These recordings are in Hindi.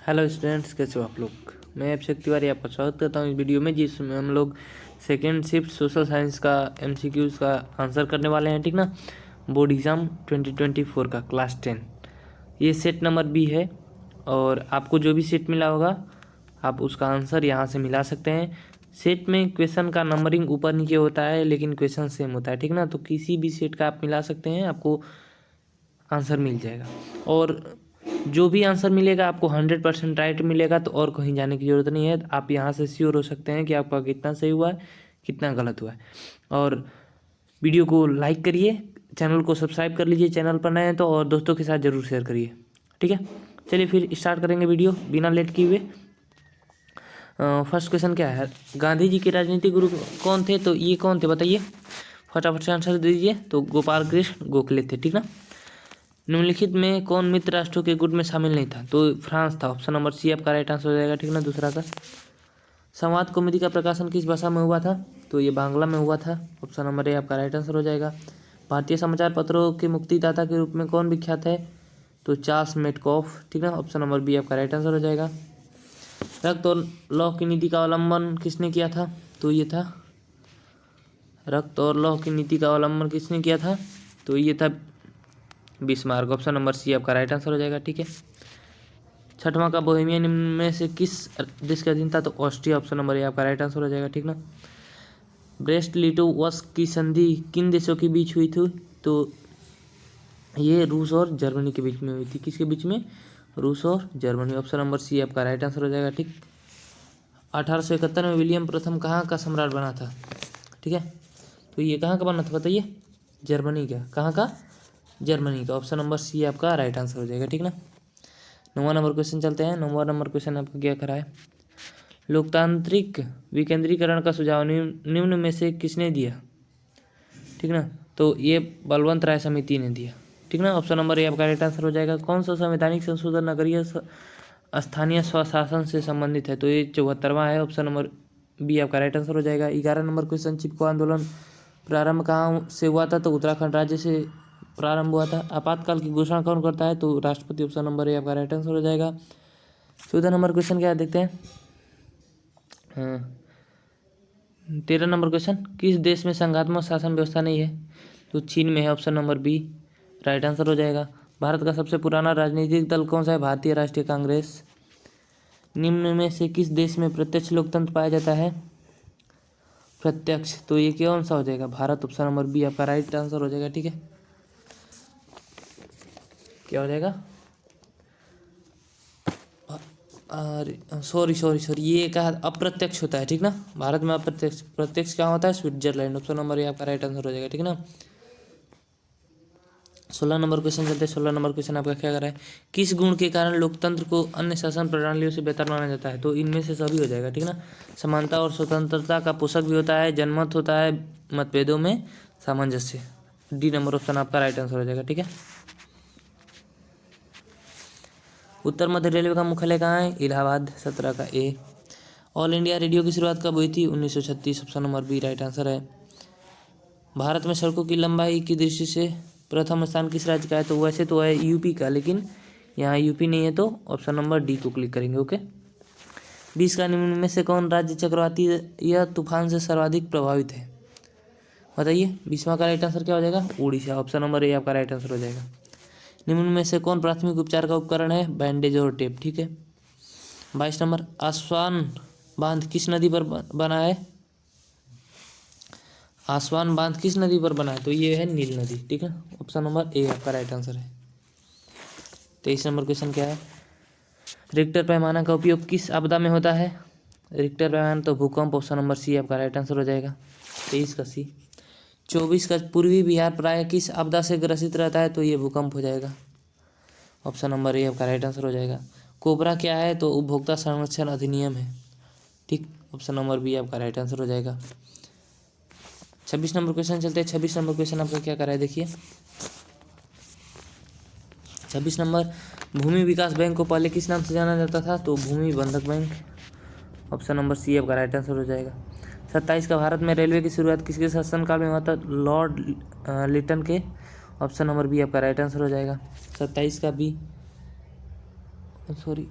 हेलो स्टूडेंट्स, कैसे हो आप लोग। मैं अभिषेक तिवारी आपका स्वागत करता हूँ इस वीडियो में, जिसमें हम लोग सेकेंड शिफ्ट सोशल साइंस का एमसीक्यूज़ का आंसर करने वाले हैं। ठीक ना। बोर्ड एग्ज़ाम 2024 का क्लास 10 ये सेट नंबर बी है, और आपको जो भी सेट मिला होगा आप उसका आंसर यहाँ से मिला सकते हैं। सेट में क्वेश्चन का नंबरिंग ऊपर नीचे होता है, लेकिन क्वेश्चन सेम होता है। ठीक ना। तो किसी भी सेट का आप मिला सकते हैं, आपको आंसर मिल जाएगा। और जो भी आंसर मिलेगा आपको 100% राइट मिलेगा, तो और कहीं जाने की ज़रूरत नहीं है। आप यहाँ से श्योर हो सकते हैं कि आपका कितना सही हुआ है, कितना गलत हुआ है। और वीडियो को लाइक करिए, चैनल को सब्सक्राइब कर लीजिए चैनल पर नए हैं तो, और दोस्तों के साथ ज़रूर शेयर करिए। ठीक है, चलिए फिर स्टार्ट करेंगे वीडियो बिना लेट किए हुए। फर्स्ट क्वेश्चन क्या है, गांधी जी के राजनीतिक गुरु कौन थे। तो ये कौन थे बताइए, फटाफट से आंसर दीजिए। तो गोपाल कृष्ण गोखले थे। ठीक ना। निम्नलिखित में कौन मित्र राष्ट्रों के गुट में शामिल नहीं था। तो फ्रांस था। ऑप्शन नंबर सी आपका राइट आंसर हो जाएगा। ठीक ना। दूसरा का, संवाद कॉमेडी का प्रकाशन किस भाषा में हुआ था। तो ये बांग्ला में हुआ था। ऑप्शन नंबर ए आपका राइट आंसर हो जाएगा। भारतीय समाचार पत्रों के मुक्तिदाता के रूप में कौन विख्यात है। तो चार्ल्स मेटकॉफ। ठीक ना। ऑप्शन नंबर बी आपका राइट आंसर हो जाएगा। रक्त और लौह की नीति का अवलंबन किसने किया था। तो ये था, रक्त और लौह की नीति का अवलंबन किसने किया था। तो ये था बिस्मार्क। ऑप्शन नंबर सी आपका राइट आंसर हो जाएगा। ठीक है। छठवां का, बोहेमिया निम्न में से किस देश के अधीन था। तो ऑस्ट्रिया। ऑप्शन नंबर ए आपका राइट आंसर हो जाएगा। ठीक ना। ब्रेस्ट लिटोवस्क की संधि किन देशों के बीच हुई थी। तो ये रूस और जर्मनी के बीच में हुई थी। किसके बीच में, रूस और जर्मनी। ऑप्शन नंबर सी आपका राइट आंसर हो जाएगा। ठीक। 1871 में विलियम प्रथम कहाँ का सम्राट बना था। ठीक है। तो ये कहाँ का बना था बताइए, जर्मनी का। कहाँ का, जर्मनी का। ऑप्शन नंबर सी आपका राइट आंसर हो जाएगा। ठीक ना। 9वां नंबर क्वेश्चन चलते हैं। 9वां नंबर क्वेश्चन आपका क्या करा है, लोकतांत्रिक विकेंद्रीकरण का सुझाव निम्न में से किसने दिया। ठीक ना। तो ये बलवंत राय समिति ने दिया। ठीक ना। ऑप्शन नंबर ए आपका राइट आंसर हो जाएगा। कौन सा संवैधानिक संशोधन नगरीय स्थानीय स्वशासन से संबंधित है। तो ये 74वां है। ऑप्शन नंबर बी आपका राइट आंसर हो जाएगा। 11 नंबर क्वेश्चन, चिपको आंदोलन प्रारंभ कहाँ से हुआ था। तो उत्तराखंड राज्य से प्रारंभ हुआ था। आपातकाल की घोषणा कौन करता है। तो राष्ट्रपति। ऑप्शन नंबर ए आपका राइट आंसर हो जाएगा। 14 नंबर क्वेश्चन क्या है, देखते हैं। 13 नंबर क्वेश्चन, किस देश में संघात्मक शासन व्यवस्था नहीं है। तो चीन में है। Option number B right answer हो जाएगा। भारत का सबसे पुराना राजनीतिक दल कौन सा है। भारतीय राष्ट्रीय कांग्रेस। निम्न में से किस देश में प्रत्यक्ष लोकतंत्र पाया जाता है। प्रत्यक्ष। तो ये कौन सा हो जाएगा, भारत। ऑप्शन नंबर बी आपका राइट आंसर हो जाएगा। ठीक है, क्या हो जाएगा, सॉरी ये कहा अप्रत्यक्ष होता है। ठीक ना। भारत में अप्रत्यक्ष, प्रत्यक्ष क्या होता है, स्विट्जरलैंड। ऑप्शन नंबर ये आपका राइट आंसर हो जाएगा। ठीक ना। 16 नंबर क्वेश्चन चलते हैं। 16 नंबर क्वेश्चन आपका क्या कर रहा है, किस गुण के कारण लोकतंत्र को अन्य शासन प्रणालियों से बेहतर माना जाता है। तो इनमें से सभी हो जाएगा। ठीक ना। समानता और स्वतंत्रता का पोषक भी होता है, जनमत होता है, मतभेदों में सामंजस्य। डी नंबर ऑप्शन आपका राइट आंसर हो जाएगा। ठीक है। उत्तर मध्य रेलवे का मुख्यालय कहाँ है, इलाहाबाद। 17 का ए। ऑल इंडिया रेडियो की शुरुआत कब हुई थी, 1936। Option number B right answer है। भारत में सड़कों की लंबाई की दृष्टि से प्रथम स्थान किस राज्य का है। तो वैसे तो है यूपी का, लेकिन यहाँ यूपी नहीं है, तो ऑप्शन नंबर डी को क्लिक करेंगे। ओके। 20 का, निम्न में से कौन राज्य चक्रवाती या तूफान से सर्वाधिक प्रभावित है बताइए। 20वां का राइट आंसर क्या हो जाएगा, उड़ीसा। ऑप्शन नंबर ए आपका राइट आंसर हो जाएगा। निम्न में से कौन प्राथमिक उपचार का उपकरण है, बैंडेज और टेप। ठीक है। 22 नंबर, आसवान बांध किस नदी पर बना है। आसवान बांध किस नदी पर बना है। तो ये है नील नदी। ठीक है। ऑप्शन नंबर ए आपका राइट आंसर है। 23 नंबर क्वेश्चन क्या है, रिक्टर पैमाना का उपयोग किस आपदा में होता है। रिक्टर पैमाना तो भूकंप। ऑप्शन नंबर सी आपका राइट आंसर हो जाएगा। 23 का सी। 24 का, पूर्वी बिहार प्राय किस आपदा से ग्रसित रहता है। तो ये भूकंप हो जाएगा। ऑप्शन नंबर ए आपका राइट आंसर हो जाएगा। कोबरा क्या है, तो उपभोक्ता संरक्षण अधिनियम है। ठीक। ऑप्शन नंबर बी आपका राइट आंसर हो जाएगा। 26 नंबर क्वेश्चन चलते हैं। 26 नंबर क्वेश्चन आपका क्या कर रहा है, देखिए। 26 नंबर, भूमि विकास बैंक को पहले किस नाम से जाना जाता था। तो भूमि बंधक बैंक। ऑप्शन नंबर सी आपका राइट आंसर हो जाएगा। 27 का, भारत में रेलवे की शुरुआत किसके शासनकाल में हुआ था। लॉर्ड लिटन के। ऑप्शन नंबर बी आपका राइट आंसर हो जाएगा। 27 का बी, सॉरी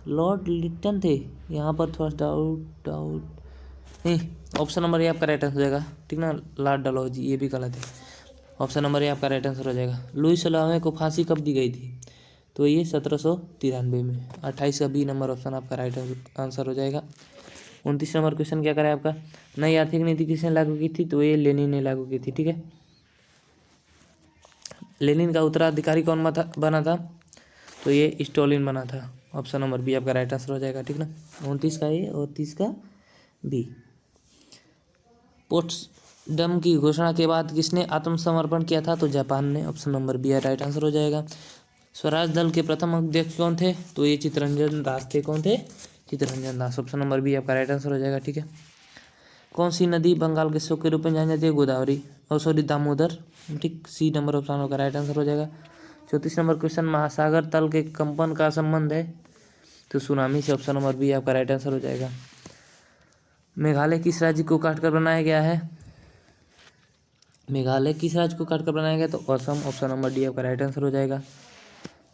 लॉर्ड लिटन थे, यहाँ पर थोड़ा डाउट नहीं। ऑप्शन नंबर ए आपका राइट आंसर हो जाएगा, ठीक ना। लॉर्ड डलहौजी, ये भी गलत है। ऑप्शन नंबर ए आपका राइट आंसर हो जाएगा। लुई सलाहवे को फांसी कब दी गई थी? तो ये 1793 में। 28 का बी नंबर ऑप्शन आपका राइट आंसर हो जाएगा। 29 नंबर क्वेश्चन क्या करें आपका, नई आर्थिक नीति किसने लागू की थी? तो ये लेनिन ने लागू की थी, ठीक है। लेनिन का उत्तराधिकारी कौन बना था? तो ये स्टोलिन बना था। ऑप्शन नंबर बी आपका राइट आंसर हो जाएगा, ठीक ना। 29 का ए और 30 का बी। पोट्सडम की घोषणा के बाद किसने आत्मसमर्पण किया था? तो जापान ने। Option number B right answer हो जाएगा। स्वराज दल के प्रथम अध्यक्ष कौन थे? तो ये चित्तरंजन दास थे। कौन थे? Chittaranjan Das. Option number B आपका राइट आंसर हो जाएगा, ठीक है। कौन सी नदी बंगाल के शोक के रूप में जानी जाती है? गोदावरी, और सॉरी दामोदर, ठीक। सी नंबर ऑप्शन आपका राइट आंसर हो जाएगा। 34 नंबर क्वेश्चन, महासागर तल के कंपन का संबंध है? तो सुनामी से। ऑप्शन नंबर बी आपका राइट आंसर हो जाएगा। मेघालय किस राज्य को काटकर बनाया गया है? मेघालय किस राज्य को काटकर बनाया गया? तो असम। ऑप्शन नंबर डी आपका राइट आंसर हो जाएगा।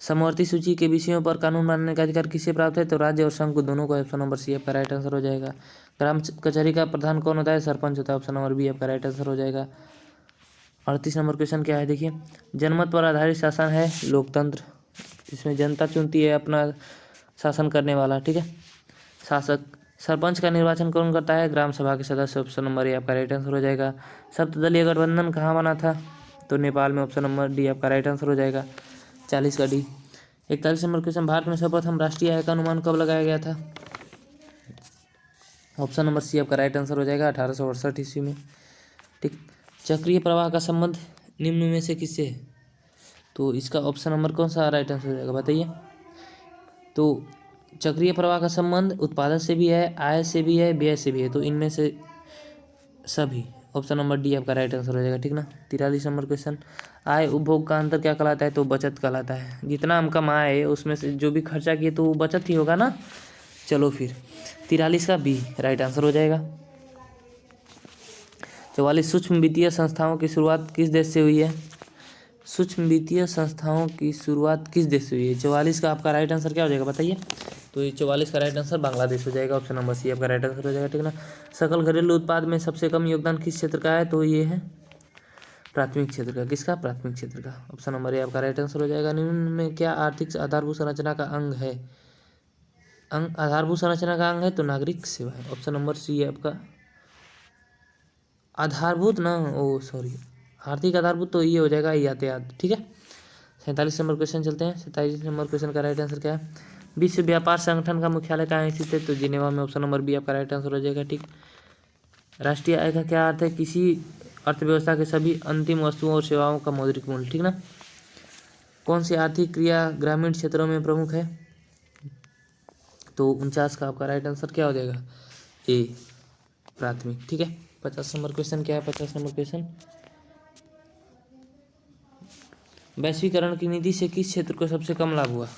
समवर्ती सूची के विषयों पर कानून बनाने का अधिकार किसे प्राप्त है? तो राज्य और संघ को दोनों को। ऑप्शन नंबर सी आपका राइट आंसर हो जाएगा। ग्राम कचहरी का प्रधान कौन होता है? सरपंच होता है। ऑप्शन नंबर बी आपका राइट आंसर हो जाएगा। 38 नंबर क्वेश्चन क्या है, देखिए। जनमत पर आधारित शासन है लोकतंत्र, इसमें जनता चुनती है अपना शासन करने वाला, ठीक है, शासक। सरपंच का निर्वाचन कौन करता है? ग्राम सभा के सदस्य। ऑप्शन नंबर ए आपका राइट आंसर हो जाएगा। सप्तदलीय गठबंधन कहाँ बना था? तो नेपाल में। ऑप्शन नंबर डी आपका राइट आंसर हो जाएगा। 40 का डी। 41 नंबर क्वेश्चन, भारत में सर्वप्रथम राष्ट्रीय आय का अनुमान कब लगाया गया था? ऑप्शन नंबर सी आपका राइट आंसर हो जाएगा, 1868 ईस्वी में, ठीक। चक्रीय प्रवाह का संबंध निम्न में से किससे है? तो इसका ऑप्शन नंबर कौन सा राइट आंसर हो जाएगा, बताइए। तो चक्रीय प्रवाह का संबंध उत्पादन से भी है, आय से भी है, व्यय से भी है, तो इनमें से सभी। ऑप्शन नंबर डी आपका राइट आंसर हो जाएगा, ठीक ना। 43 नंबर क्वेश्चन, आय उपभोग का अंतर क्या कहलाता है? तो बचत कहलाता है। जितना हम कमाए है उसमें से जो भी खर्चा किए तो वो बचत ही होगा ना। चलो फिर 43 का बी राइट आंसर हो जाएगा। 44, सूक्ष्म वित्तीय संस्थाओं की शुरुआत किस देश से हुई है? सूक्ष्म वित्तीय संस्थाओं की शुरुआत किस देश से हुई है? 44 का आपका राइट आंसर क्या हो जाएगा, बताइए। तो ये 44 का राइट आंसर बांग्लादेश हो जाएगा। ऑप्शन नंबर सी आपका राइट आंसर हो जाएगा, ठीक ना। सकल घरेलू उत्पाद में सबसे कम योगदान किस क्षेत्र का है? तो ये है प्राथमिक क्षेत्र का। किसका? प्राथमिक क्षेत्र का। ऑप्शन नंबर ए आपका राइट आंसर हो जाएगा। निम्न में क्या आर्थिक आधारभूत संरचना का अंग है? अंग आधारभूत संरचना का अंग है तो नागरिक सेवा है। ऑप्शन नंबर सी है आपका आधारभूत ना, ओ सॉरी, आर्थिक आधारभूत तो ये हो जाएगा यातायात, ठीक है। 47 नंबर क्वेश्चन चलते हैं। 47 नंबर क्वेश्चन का राइट आंसर क्या है? विश्व व्यापार संगठन का मुख्यालय कहाँ स्थित है? तो जिनेवा में। ऑप्शन नंबर बी आपका राइट आंसर हो जाएगा, ठीक। राष्ट्रीय आय का क्या अर्थ है? किसी अर्थव्यवस्था के सभी अंतिम वस्तुओं और सेवाओं का मौद्रिक मूल्य, ठीक ना। कौन सी आर्थिक क्रिया ग्रामीण क्षेत्रों में प्रमुख है? तो 49 का आपका राइट आंसर क्या हो जाएगा? ए प्राथमिक, ठीक है। 50 नंबर क्वेश्चन क्या है? 50 नंबर क्वेश्चन, वैश्वीकरण की नीति से किस क्षेत्र को सबसे कम लाभ हुआ?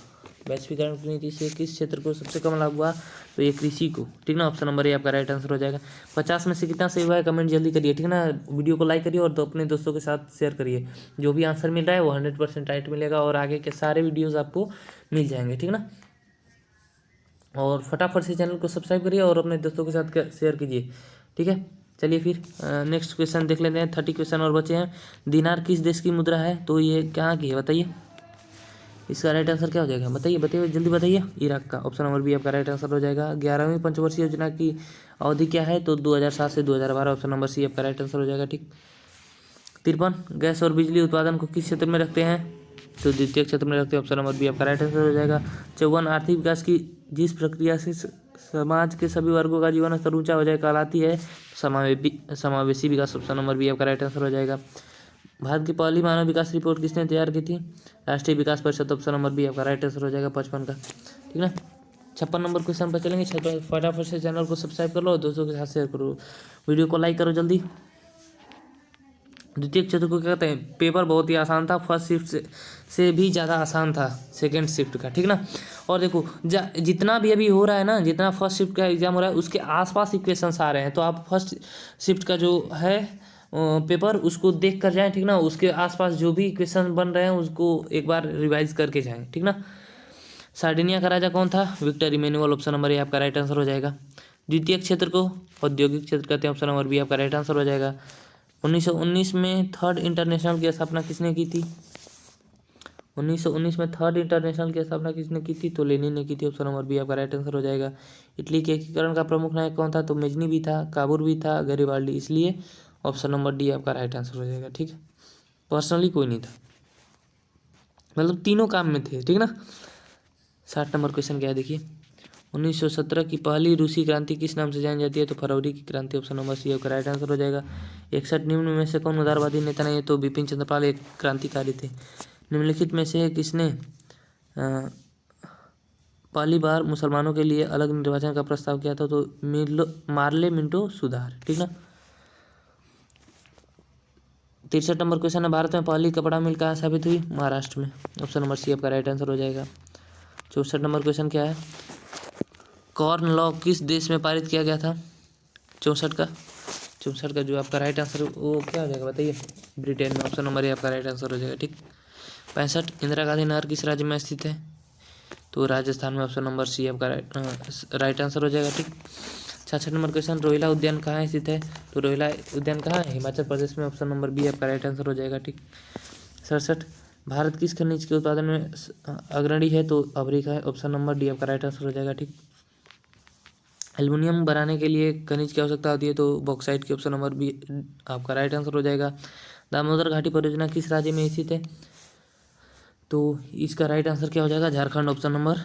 वैश्वीकरण की नीति से किस क्षेत्र को सबसे कम लाभ हुआ? तो ये कृषि को, ठीक ना। ऑप्शन नंबर ए आपका राइट आंसर हो जाएगा। 50 में से कितना सही हुआ है कमेंट जल्दी करिए, ठीक ना। वीडियो को लाइक करिए और तो अपने दोस्तों के साथ शेयर करिए। जो भी आंसर मिल रहा है वो 100% राइट मिलेगा और आगे के सारे वीडियोज़ आपको मिल जाएंगे, ठीक ना। और फटाफट से चैनल को सब्सक्राइब करिए और अपने दोस्तों के साथ शेयर कीजिए, ठीक है। चलिए फिर नेक्स्ट क्वेश्चन देख लेते हैं। 30 क्वेश्चन और बचे हैं। दिनार किस देश की मुद्रा है? तो ये कहाँ की है, बताइए। इसका राइट आंसर क्या हो जाएगा, बताइए बताइए जल्दी बताइए। इराक का। ऑप्शन नंबर बी आपका राइट आंसर हो जाएगा। 11वीं पंचवर्षीय योजना की अवधि क्या है? तो 2007 से 2012। ऑप्शन नंबर सी आपका राइट आंसर हो जाएगा, ठीक। 53, गैस और बिजली उत्पादन को किस क्षेत्र में रखते हैं? तो द्वितीय क्षेत्र में रखते हैं। ऑप्शन नंबर बी आपका राइट आंसर हो जाएगा। 54, आर्थिक विकास की जिस प्रक्रिया से समाज के सभी वर्गों का जीवन स्तर ऊंचा हो जाए कहलाती है समावेशी विकास। ऑप्शन नंबर बी आपका राइट आंसर हो जाएगा। भारत की पहली मानव विकास रिपोर्ट किसने तैयार की थी? राष्ट्रीय विकास परिषद। ऑप्शन नंबर बी आपका राइट आंसर हो जाएगा 55 का, ठीक ना। 56 नंबर क्वेश्चन पर चलेंगे। फटाफट से चैनल को सब्सक्राइब कर लो, दोस्तों के साथ शेयर करो, वीडियो को लाइक करो जल्दी। द्वितीय क्षेत्र को क्या कहते हैं? पेपर बहुत ही आसान था, फर्स्ट शिफ्ट से भी ज़्यादा आसान था सेकेंड शिफ्ट का, ठीक ना। और देखो जितना भी अभी हो रहा है ना, जितना फर्स्ट शिफ्ट का एग्जाम हो रहा है उसके आसपास इक्वेशंस आ रहे हैं, तो आप फर्स्ट शिफ्ट का जो है पेपर उसको देख कर जाएँ, ठीक ना। उसके आसपास जो भी इक्वेशन बन रहे हैं उसको एक बार रिवाइज करके जाएँ, ठीक ना। सार्डिनिया का राजा कौन था? Victor Emmanuel. Option number A आपका राइट आंसर हो जाएगा। द्वितीय क्षेत्र को औद्योगिक क्षेत्र कहते हैं। ऑप्शन नंबर बी आपका राइट आंसर हो जाएगा। 1919 में थर्ड इंटरनेशनल की स्थापना किसने की थी? 1919 में थर्ड इंटरनेशनल की स्थापना किसने की थी? तो लेनिन ने की थी। ऑप्शन नंबर बी आपका राइट आंसर हो जाएगा। इटली के एकीकरण का प्रमुख नायक कौन था? तो मेजनी भी था, काबूर भी था, गरीबाल्डी, इसलिए ऑप्शन नंबर डी आपका राइट आंसर हो जाएगा। ठीक है, पर्सनली कोई नहीं था, मतलब तीनों काम में थे। ठीक ना। 60 नंबर क्वेश्चन क्या है देखिए। 1917 की पहली रूसी क्रांति किस नाम से जानी जाती है? तो फरवरी की क्रांति। ऑप्शन नंबर सी आपका राइट आंसर हो जाएगा। 61 निम्न में से कौन उदारवादी नेता नहीं है? तो बिपिन चंद्रपाल एक क्रांतिकारी थे। निम्नलिखित में से किसने पहली बार मुसलमानों के लिए अलग निर्वाचन का प्रस्ताव किया था? तो मार्ले मिंटो सुधार। ठीक ना। 63 नंबर क्वेश्चन है, भारत में पहली कपड़ा मिल कहाँ स्थापित हुई? महाराष्ट्र में। ऑप्शन नंबर सी आपका राइट आंसर हो जाएगा। 64 नंबर क्वेश्चन क्या है, कॉर्न लॉ किस देश में पारित किया गया था? 64 का जो आपका राइट आंसर वो क्या हो जाएगा बताइए? ब्रिटेन में। ऑप्शन नंबर ए आपका राइट आंसर हो जाएगा। ठीक। 65 इंदिरा गांधी नहर किस राज्य में स्थित है? तो राजस्थान में। ऑप्शन नंबर सी आपका राइट आंसर हो जाएगा। ठीक। 66 नंबर क्वेश्चन, रोहिला उद्यान कहाँ स्थित है? तो रोहिला उद्यान कहाँ है? हिमाचल प्रदेश में। ऑप्शन नंबर बी आपका राइट आंसर हो जाएगा। ठीक। 67 भारत किस खनिज के उत्पादन में अग्रणी है? तो अफ्रीका है। ऑप्शन नंबर डी आपका राइट आंसर हो जाएगा। ठीक। एल्युमिनियम बनाने के लिए खनिज की आवश्यकता होती है? तो बॉक्साइट की। ऑप्शन नंबर बी आपका राइट आंसर हो जाएगा। दामोदर घाटी परियोजना किस राज्य में स्थित है? तो इसका राइट आंसर क्या हो जाएगा? झारखंड। Option number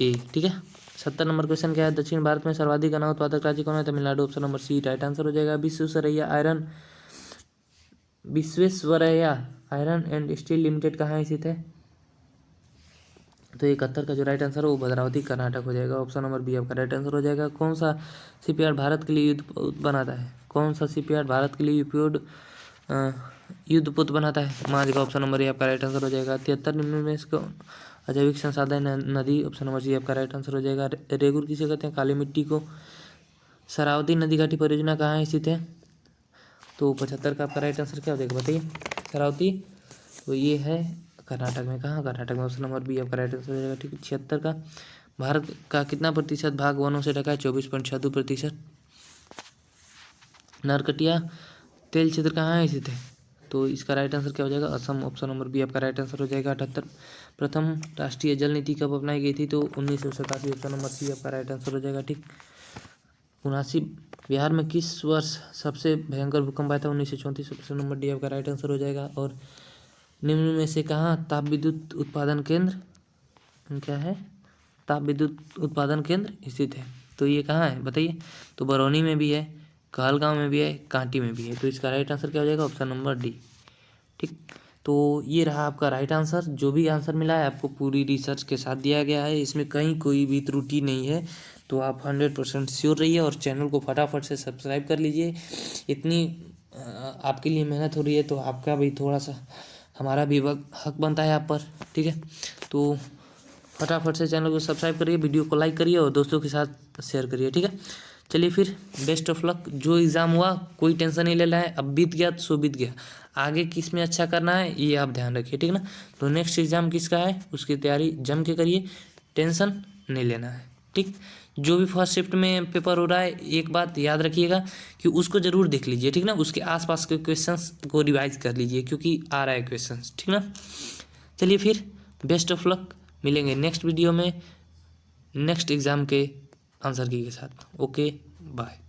A. ठीक है। 70 नंबर क्वेश्चन क्या है, दक्षिण भारत में सर्वाधिक गन्ना उत्पादक राज्य कौन है? Tamil Nadu. Option number C right answer हो जाएगा। Visvesvaraya iron and steel limited कहाँ स्थित है? तो 71 का जो राइट आंसर है वो भद्रावती कर्नाटक हो जाएगा। ऑप्शन नंबर बी आपका राइट आंसर हो जाएगा। कौन सा शिपयार्ड भारत के लिए युद्धपोत बनाता है? कौन सा शिपयार्ड भारत के लिए युद्धपोत बनाता है? माझगांव। ऑप्शन नंबर ए आपका राइट आंसर हो जाएगा। 73 निम्न में से अजैविक संसाधन नदी। ऑप्शन नंबर सी आपका राइट आंसर हो जाएगा। रेगुर किसे कहते हैं? काली मिट्टी को। शरावती नदी घाटी परियोजना कहाँ स्थित है? तो 75 का आपका राइट आंसर क्या हो जाएगा बताइए? शरावती, तो ये है कर्नाटक में। कहाँ? कर्नाटक में। ऑप्शन नंबर बी आपका राइट आंसर हो जाएगा। ठीक है। 76 का, भारत का कितना प्रतिशत भाग वनों से ढका है? 24.62%। नरकटिया तेल क्षेत्र कहाँ स्थित है? तो इसका राइट आंसर क्या हो जाएगा? असम। ऑप्शन नंबर बी आपका राइट आंसर हो जाएगा। 78 प्रथम राष्ट्रीय जल नीति कब अपनाई गई थी? तो 1987। ऑप्शन नंबर सी आपका राइट आंसर हो जाएगा। ठीक। 79 बिहार में किस वर्ष सबसे भयंकर भूकंप आया था? 1934। ऑप्शन नंबर डी आपका राइट आंसर हो जाएगा। और निम्न में से कहाँ ताप विद्युत उत्पादन केंद्र क्या है? ताप विद्युत उत्पादन केंद्र स्थित है? तो ये कहाँ है बताइए? तो बरौनी में भी है, कहलगांव में भी है, कांटी में भी है। तो इसका राइट आंसर क्या हो जाएगा? Option number D. ठीक। तो ये रहा आपका राइट आंसर। जो भी आंसर मिला है आपको पूरी रिसर्च के साथ दिया गया है, इसमें कहीं कोई भी त्रुटि नहीं है। तो आप 100% श्योर रहिए और चैनल को फटाफट से सब्सक्राइब कर लीजिए। इतनी आपके लिए मेहनत हो रही है तो आपका भी थोड़ा सा, हमारा भी हक बनता है आप पर। ठीक है। तो फटाफट से चैनल को सब्सक्राइब करिए, वीडियो को लाइक करिए और दोस्तों के साथ शेयर करिए। ठीक है। चलिए फिर, बेस्ट ऑफ लक। जो एग्ज़ाम हुआ कोई टेंशन नहीं लेना है, अब बीत गया तो सो बीत गया। आगे किस में अच्छा करना है ये आप ध्यान रखिए। ठीक ना। तो नेक्स्ट एग्ज़ाम किसका है उसकी तैयारी जम के करिए, टेंशन नहीं लेना है। ठीक। जो भी फर्स्ट शिफ्ट में पेपर हो रहा है, एक बात याद रखिएगा कि उसको ज़रूर देख लीजिए। ठीक ना। उसके आसपास के क्वेश्चंस को रिवाइज कर लीजिए क्योंकि आ रहा है क्वेश्चंस। ठीक ना। चलिए फिर, बेस्ट ऑफ लक। मिलेंगे नेक्स्ट वीडियो में नेक्स्ट एग्ज़ाम के आंसर की के साथ। Okay, bye.